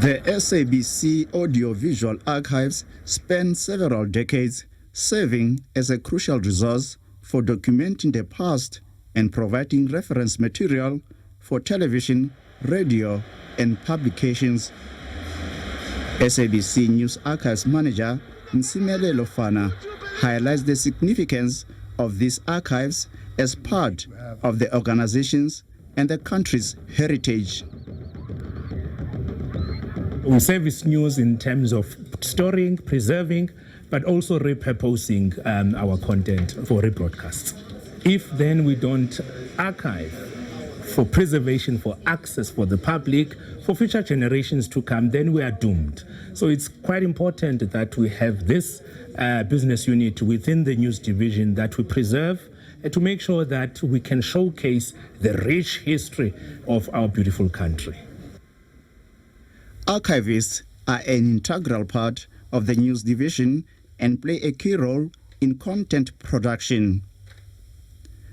The SABC Audiovisual Archives span several decades, serving as a crucial resource for documenting the past and providing reference material for television, radio, and publications. SABC News Archives manager Nsimele Lofana highlights the significance of these archives as part of the organization's and the country's heritage. We service news in terms of storing, preserving, but also repurposing our content for rebroadcasts. If then we don't archive for preservation, for access for the public, for future generations to come, then we are doomed. So it's quite important that we have this business unit within the news division that we preserve to make sure that we can showcase the rich history of our beautiful country. Archivists are an integral part of the news division and play a key role in content production.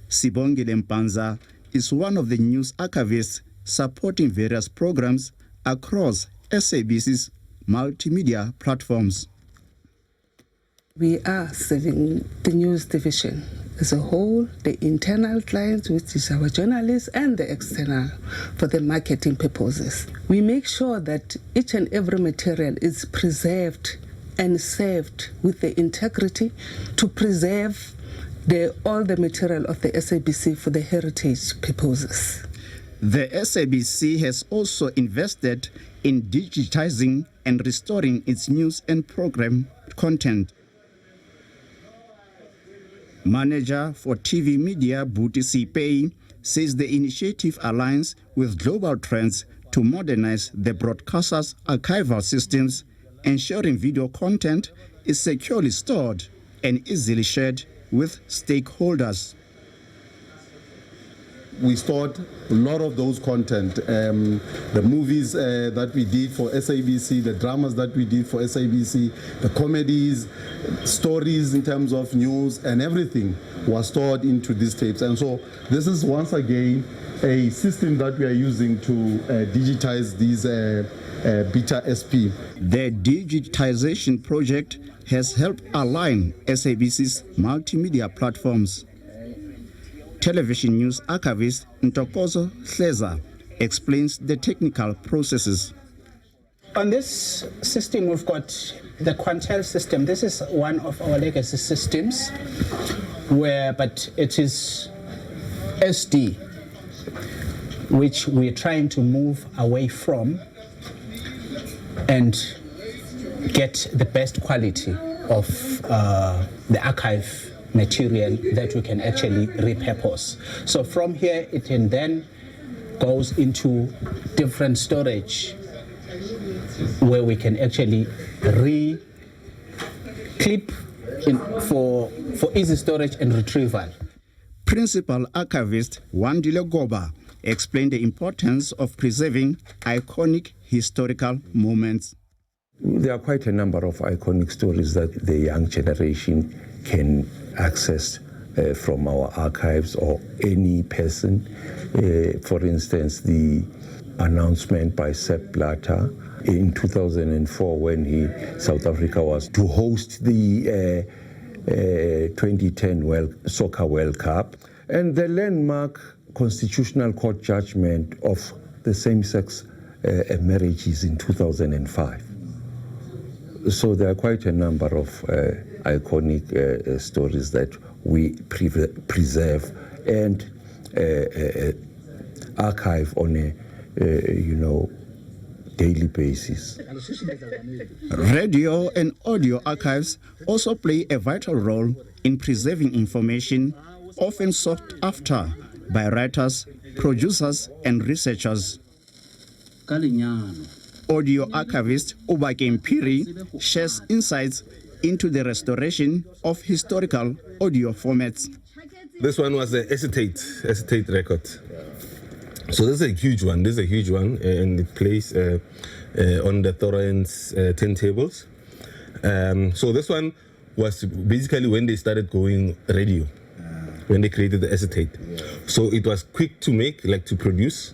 Sibongile Mpanza is one of the news archivists supporting various programs across SABC's multimedia platforms. We are serving the news division as a whole, the internal clients, which is our journalists, and the external for the marketing purposes. We make sure that each and every material is preserved and served with the integrity to preserve all the material of the SABC for the heritage purposes. The SABC has also invested in digitizing and restoring its news and program content. Manager for TV Media Buti Sipei says the initiative aligns with global trends to modernize the broadcaster's archival systems, ensuring video content is securely stored and easily shared with stakeholders. We stored a lot of those content, the movies that we did for SABC, the dramas that we did for SABC, the comedies, stories in terms of news, and everything was stored into these tapes. And so this is once again a system that we are using to digitize these Beta SP. The digitization project has helped align SABC's multimedia platforms. Television news archivist Ntokozo Hleza explains the technical processes. On this system, we've got the Quantel system. This is one of our legacy systems, but it is SD, which we're trying to move away from and get the best quality of the archive material that we can actually repurpose. So from here, it can then goes into different storage where we can actually re-clip for easy storage and retrieval. Principal archivist Wandile Goba explained the importance of preserving iconic historical moments. There are quite a number of iconic stories that the young generation can access from our archives, or any person. For instance, the announcement by Sepp Blatter in 2004 when South Africa was to host the 2010 Soccer World Cup, and the landmark Constitutional Court judgment of the same-sex marriages in 2005. So there are quite a number of iconic stories that we preserve and archive on a daily basis. Radio and audio archives also play a vital role in preserving information often sought after by writers, producers, and researchers. Audio archivist Ubake Mpiri shares insights into the restoration of historical audio formats. This one was the acetate record. So this is a huge one. And it plays on the Torrens turntables. So this one was basically when they started going radio, when they created the acetate. So it was quick to make, to produce,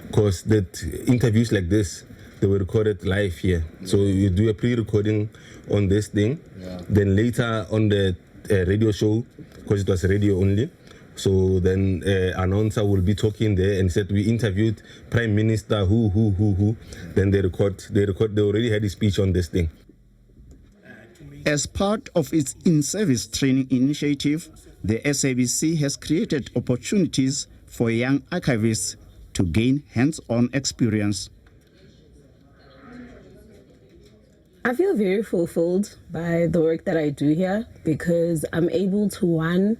because that interviews like this they were recorded live here. So you do a pre-recording on this thing, then later on the radio show, because it was radio only. So then announcer will be talking there and said we interviewed Prime Minister who. Then they already had a speech on this thing. As part of its in-service training initiative, the SABC has created opportunities for young archivists to gain hands-on experience. I feel very fulfilled by the work that I do here because I'm able to, one,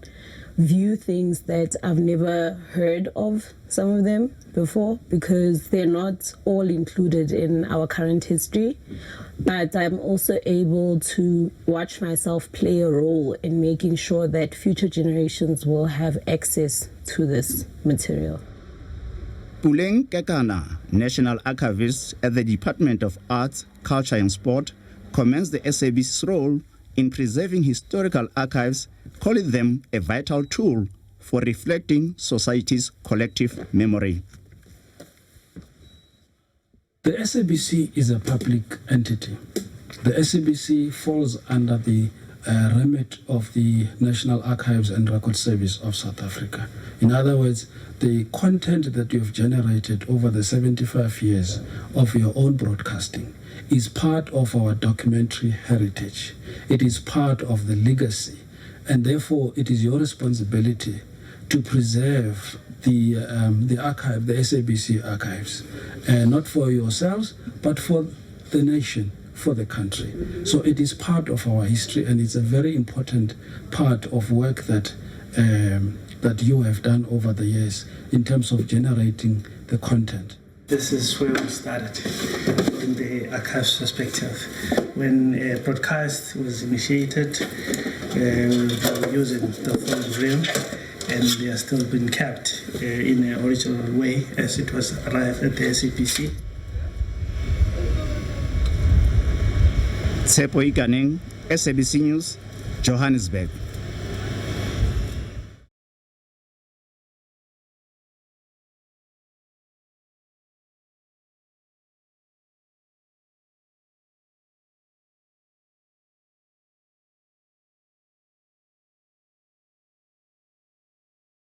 view things that I've never heard of, some of them before, because they're not all included in our current history. But I'm also able to watch myself play a role in making sure that future generations will have access to this material. Puleng Kekana, National Archivist at the Department of Arts, Culture and Sport, commends the SABC's role in preserving historical archives, calling them a vital tool for reflecting society's collective memory. The SABC is a public entity. The SABC falls under the remit of the National Archives and Record Service of South Africa. In other words, the content that you have generated over the 75 years of your own broadcasting is part of our documentary heritage. It is part of the legacy, and therefore it is your responsibility to preserve the archive, the SABC archives, not for yourselves, but for the nation, for the country. So it is part of our history, and it's a very important part of work that that you have done over the years in terms of generating the content. This is where we started in the archives perspective. When a broadcast was initiated, we were using the full reel, and they are still being kept in an original way as it was arrived at the SABC. Tsepo Ikaneng, SABC News, Johannesburg.